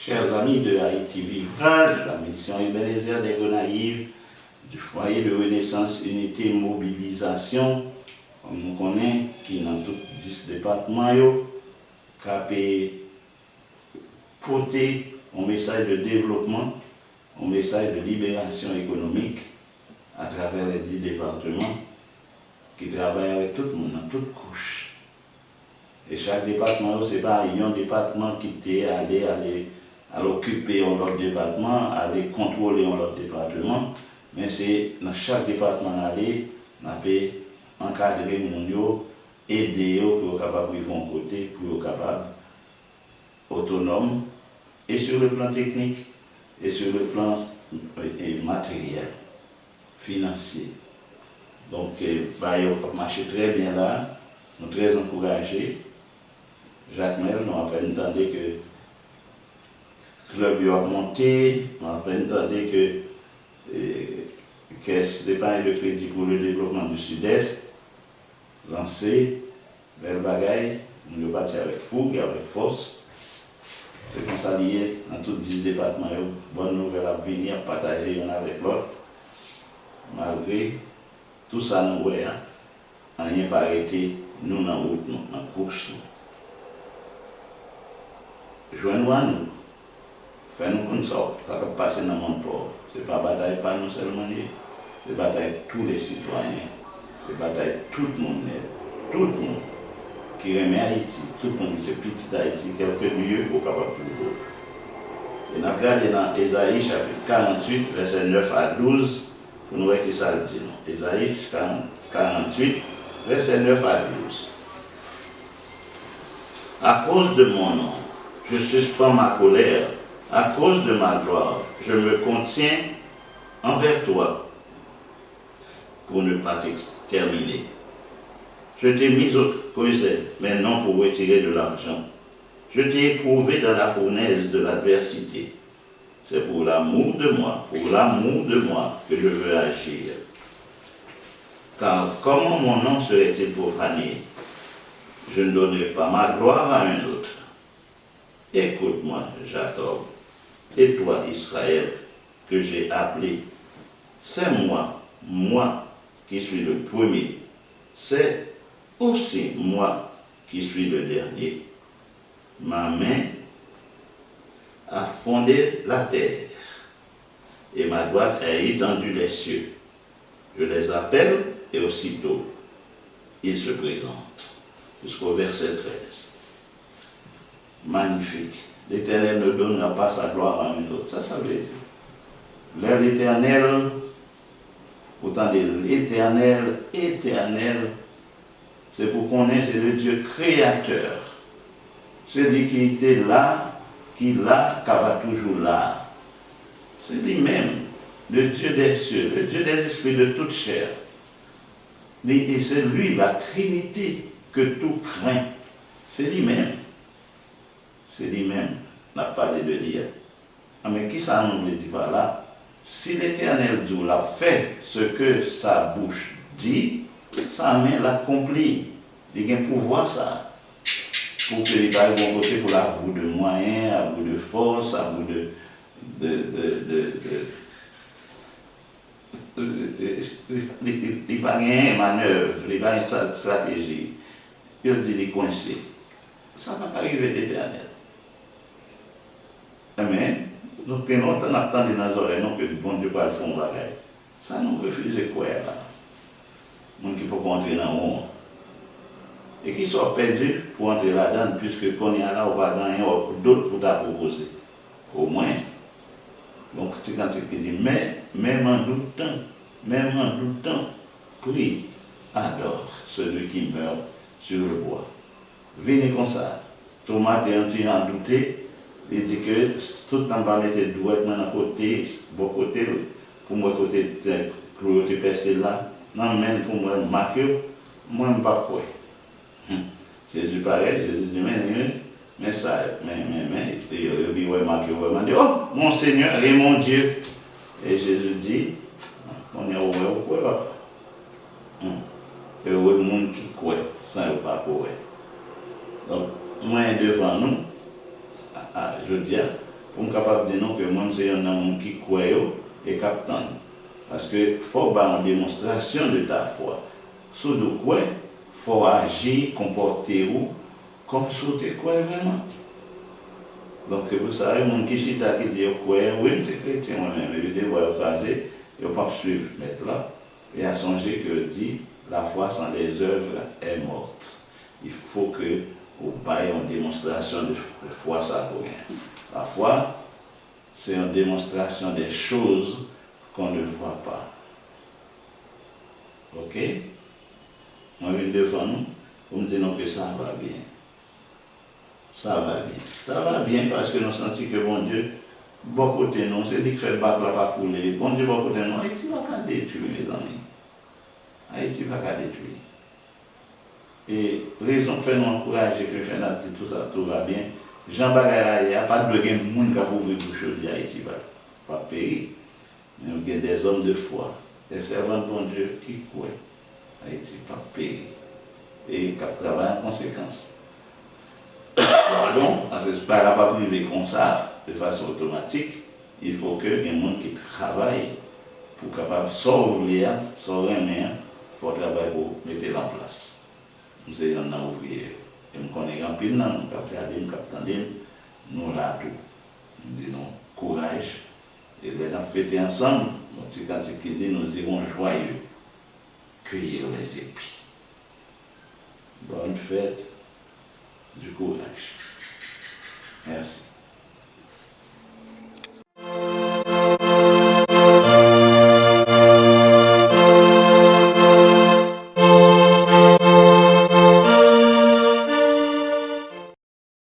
Chers amis de Haïti Vivra, de la mission Ebenezer des Gonaïves, du foyer de Renaissance Unité Mobilisation, comme nous connaissons, qui dans tous 10 départements, qui a porté un message de développement, un message de libération économique à travers les 10 départements, qui travaillent avec tout le monde, dans toutes couches. Et chaque département, ce n'est pas un département qui est allé occuper un autre département, aller contrôler un autre département, mais c'est dans chaque département aller, on peut encadrer les gens, aider pour être capable de vivre un côté, pour être capable autonome, et sur le plan technique, et sur le plan matériel, financier. Donc, ça marche très bien là, nous sommes très encouragés. Jacques Mel, nous avons entendu que le club a monté, nous avons entendu que caisse d'épargne de crédit pour le développement du Sud-Est, lancé, belle bagaille, nous sommes partis avec fougue et avec force. C'est comme ça lié dans tous 10 départements, bonne nouvelle à venir partager l'un avec l'autre, malgré tout ça nous voyons, rien pas arrêté, nous dans la route, nous dans la course. Joignez-nous à nous, faites-nous comme ça, ça va passer dans mon port. Ce n'est pas bataille pas nous seulement, c'est bataille tous les citoyens, c'est bataille tout le monde qui remet Haïti, tout le monde qui c'est petit Haïti, quelques lieux au capable toujours. Et nous regardons dans Ésaïe chapitre 48, versets 9 à 12, pour nous voir qui ça le dit. Ésaïe 48, versets 9 à 12. À cause de mon nom, je suspends ma colère, à cause de ma gloire, je me contiens envers toi pour ne pas t'exterminer. Je t'ai mis au creuset, mais non pour retirer de l'argent. Je t'ai éprouvé dans la fournaise de l'adversité. C'est pour l'amour de moi que je veux agir. Car comment mon nom serait-il profané? Je ne donnerai pas ma gloire à un autre. Écoute-moi, Jacob, et toi, Israël, que j'ai appelé. C'est moi qui suis le premier. C'est aussi moi qui suis le dernier. Ma main a fondé la terre et ma droite a étendu les cieux. Je les appelle et aussitôt ils se présentent. Jusqu'au verset 13. Magnifique. L'Éternel ne donnera pas sa gloire à un autre. Ça veut dire. L'air l'Éternel, autant de l'Éternel, éternel, c'est pour qu'on ait, c'est le Dieu créateur. C'est lui qui était là, qui là, qui va toujours là. C'est lui-même, le Dieu des cieux, le Dieu des esprits de toute chair. Et c'est lui, la Trinité, que tout craint. C'est lui-même. C'est lui-même, n'a pas de dire. Ah, mais qui ça nous dit par là? Si l'Éternel Dieu l'a fait ce que sa bouche dit, sa main l'accomplit. Il a un pouvoir ça. Pour que les balles vont voter pour la bout de moyens, à bout de force, à bout il n'y a pas de manœuvre, il n'y a pas de stratégie. Il dit les coincés. Ça ne va pas arriver l'Éternel. Mais nous prenons longtemps d'attendre dans les oreilles, non que le bon Dieu va le faire un bagage. Ça nous refuse quoi là. Nous qui peut entrer dans le monde. Et qui sont perdus pour entrer là-dedans, puisque qu'on y a là, on va gagner d'autres pour t'a proposer. Au moins. Donc, c'est quand tu dis, mais même en doutant, prie, adore celui qui meurt sur le bois. Venez comme ça. Thomas est un petit en douté, il dit que tout le temps va mettre le doigt à côté, bon côté, pour moi, côté cloué, percé là. Non, même pour moi, marqué, moi, je ne sais pas quoi. Jésus paraît, Jésus dit, mais ça, il dit, ouais, marqué, ouais, il dit, oh, mon Seigneur et mon Dieu. Et Jésus dit, on est au quoi, papa? Et au monde qui croit, sans le pas croire. Donc, moi, devant nous, je dis, pour me capable de dire non que moi c'est un homme qui croit et captant. Parce que faut avoir une démonstration de ta foi. Sous de quoi, faut agir, comporter ou comme si tu crois vraiment. Donc c'est pour ça que les gens qui chita qui disent quoi, oui, c'est chrétien moi-même, mais je vois écraser, ils ne pas suivre mettre là. Et à songer que dit la foi sans les œuvres est morte. Il faut que vous baillez une démonstration de foi ça pour rien. La foi, c'est une démonstration des choses qu'on ne voit pas. Ok? Moi, je viens devant nous, vous me dites que ça va bien. Ça va bien. Ça va bien parce que nous sentons que bon Dieu, bon côté nous, c'est lui qui fait battre la pas couler. Bon Dieu, bon côté nous, Haïti va pas détruire, mes amis. Haïti va pas détruire. Et raison que fait nous encourager, que fait notre tout ça, tout va bien. Jean Bagara, il n'y a pas de monde qui a ouvert bouche de Haïti va pas périr. Mais il y a des hommes de foi, des servants de bon Dieu qui croient. Haïti va périr. Et qui travaillent en conséquence. Donc, ce n'est pas privé comme ça, de façon automatique. Il faut que les gens qui travaillent pour capable sauver sauver il faut travailler pour mettre en place. Nous sommes en ouvrier. Et nous connaissons un peu, nous sommes nous là tout. Nous disons courage. Et nous avons fêté ensemble. Quand il dit nous irons joyeux, cueillir les épis. Bonne fête, du courage. Merci.